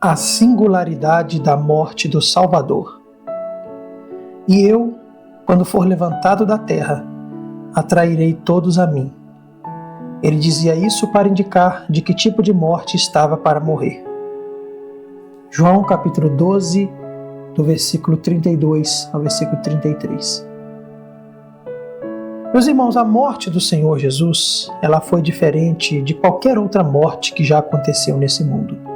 A singularidade da morte do Salvador. E eu, quando for levantado da terra, atrairei todos a mim. Ele dizia isso para indicar de que tipo de morte estava para morrer. João capítulo 12, do versículo 32 ao versículo 33. Meus irmãos, a morte do Senhor Jesus, ela foi diferente de qualquer outra morte que já aconteceu nesse mundo.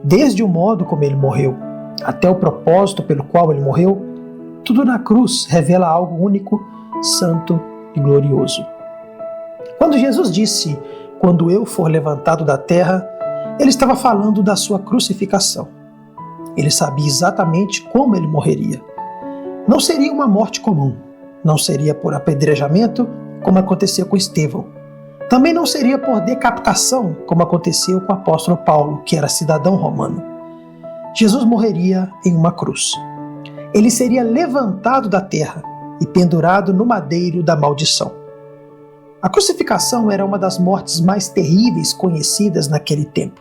Desde o modo como ele morreu, até o propósito pelo qual ele morreu, tudo na cruz revela algo único, santo e glorioso. Quando Jesus disse, quando eu for levantado da terra, ele estava falando da sua crucificação. Ele sabia exatamente como ele morreria. Não seria uma morte comum, não seria por apedrejamento, como aconteceu com Estevão. Também não seria por decapitação, como aconteceu com o apóstolo Paulo, que era cidadão romano. Jesus morreria em uma cruz. Ele seria levantado da terra e pendurado no madeiro da maldição. A crucificação era uma das mortes mais terríveis conhecidas naquele tempo.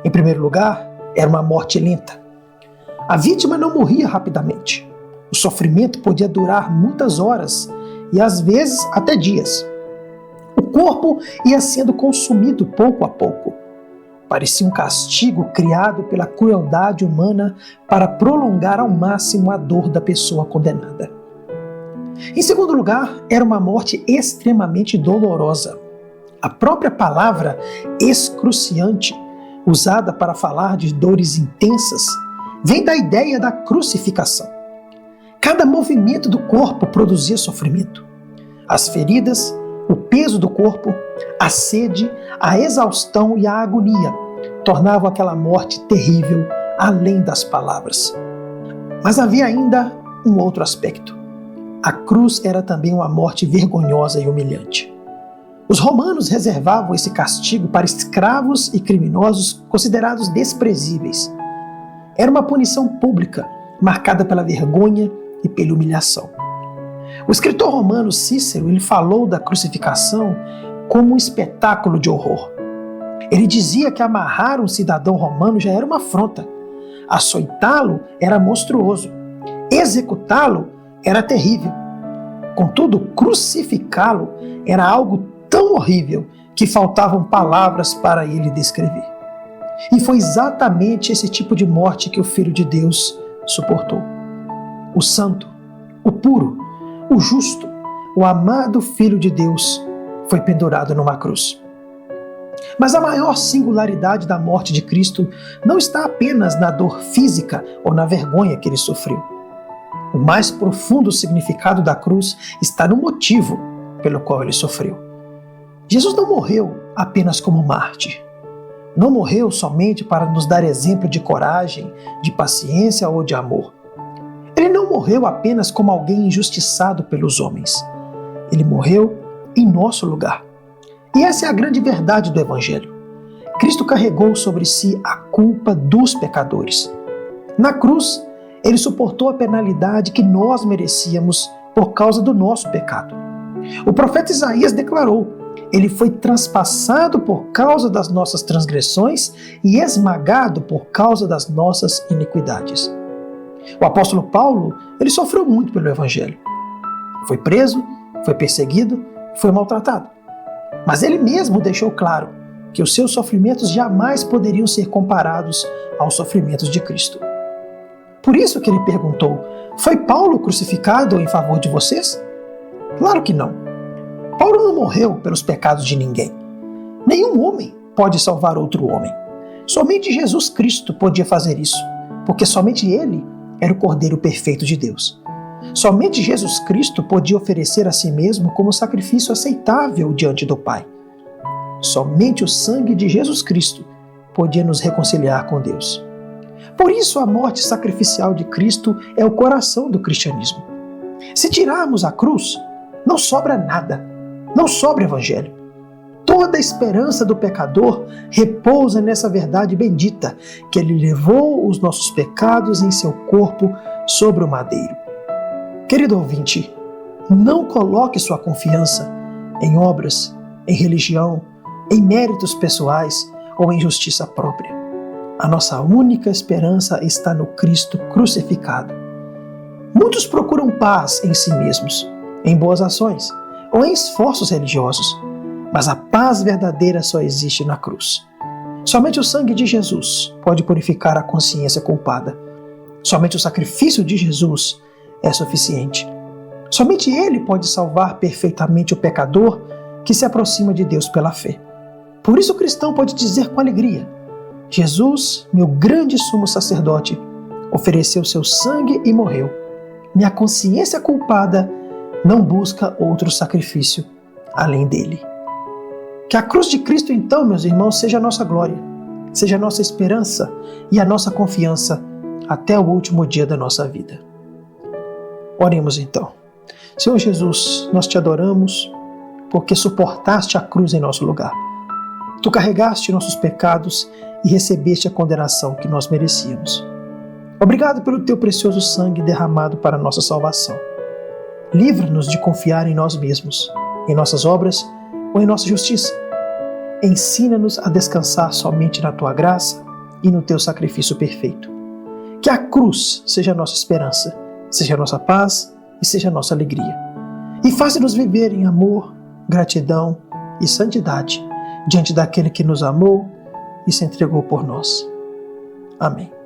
Em primeiro lugar, era uma morte lenta. A vítima não morria rapidamente. O sofrimento podia durar muitas horas e às vezes até dias. O corpo ia sendo consumido pouco a pouco. Parecia um castigo criado pela crueldade humana para prolongar ao máximo a dor da pessoa condenada. Em segundo lugar, era uma morte extremamente dolorosa. A própria palavra excruciante, usada para falar de dores intensas, vem da ideia da crucificação. Cada movimento do corpo produzia sofrimento. As feridas, o peso do corpo, a sede, a exaustão e a agonia tornavam aquela morte terrível além das palavras. Mas havia ainda um outro aspecto. A cruz era também uma morte vergonhosa e humilhante. Os romanos reservavam esse castigo para escravos e criminosos considerados desprezíveis. Era uma punição pública, marcada pela vergonha e pela humilhação. O escritor romano Cícero, ele falou da crucificação como um espetáculo de horror. Ele dizia que amarrar um cidadão romano já era uma afronta. Açoitá-lo era monstruoso. Executá-lo era terrível. Contudo, crucificá-lo era algo tão horrível que faltavam palavras para ele descrever. E foi exatamente esse tipo de morte que o Filho de Deus suportou. O santo, o puro, o justo, o amado Filho de Deus foi pendurado numa cruz. Mas a maior singularidade da morte de Cristo não está apenas na dor física ou na vergonha que ele sofreu. O mais profundo significado da cruz está no motivo pelo qual ele sofreu. Jesus não morreu apenas como mártir. Não morreu somente para nos dar exemplo de coragem, de paciência ou de amor. Ele não morreu apenas como alguém injustiçado pelos homens. Ele morreu em nosso lugar. E essa é a grande verdade do Evangelho. Cristo carregou sobre si a culpa dos pecadores. Na cruz, ele suportou a penalidade que nós merecíamos por causa do nosso pecado. O profeta Isaías declarou: ele foi transpassado por causa das nossas transgressões e esmagado por causa das nossas iniquidades. O apóstolo Paulo, ele sofreu muito pelo Evangelho. Foi preso, foi perseguido, foi maltratado. Mas ele mesmo deixou claro que os seus sofrimentos jamais poderiam ser comparados aos sofrimentos de Cristo. Por isso que ele perguntou: foi Paulo crucificado em favor de vocês? Claro que não. Paulo não morreu pelos pecados de ninguém. Nenhum homem pode salvar outro homem. Somente Jesus Cristo podia fazer isso, porque somente ele era o Cordeiro perfeito de Deus. Somente Jesus Cristo podia oferecer a si mesmo como sacrifício aceitável diante do Pai. Somente o sangue de Jesus Cristo podia nos reconciliar com Deus. Por isso a morte sacrificial de Cristo é o coração do cristianismo. Se tirarmos a cruz, não sobra nada, não sobra evangelho. Toda a esperança do pecador repousa nessa verdade bendita, que ele levou os nossos pecados em seu corpo sobre o madeiro. Querido ouvinte, não coloque sua confiança em obras, em religião, em méritos pessoais ou em justiça própria. A nossa única esperança está no Cristo crucificado. Muitos procuram paz em si mesmos, em boas ações ou em esforços religiosos, mas a paz verdadeira só existe na cruz. Somente o sangue de Jesus pode purificar a consciência culpada. Somente o sacrifício de Jesus é suficiente. Somente Ele pode salvar perfeitamente o pecador que se aproxima de Deus pela fé. Por isso o cristão pode dizer com alegria: Jesus, meu grande sumo sacerdote, ofereceu seu sangue e morreu. Minha consciência culpada não busca outro sacrifício além dele. Que a cruz de Cristo, então, meus irmãos, seja a nossa glória, seja a nossa esperança e a nossa confiança até o último dia da nossa vida. Oremos então. Senhor Jesus, nós te adoramos porque suportaste a cruz em nosso lugar. Tu carregaste nossos pecados e recebeste a condenação que nós merecíamos. Obrigado pelo teu precioso sangue derramado para a nossa salvação. Livra-nos de confiar em nós mesmos, em nossas obras ou em nossa justiça. Ensina-nos a descansar somente na tua graça e no teu sacrifício perfeito. Que a cruz seja a nossa esperança, seja a nossa paz e seja a nossa alegria. E faça-nos viver em amor, gratidão e santidade diante daquele que nos amou e se entregou por nós. Amém.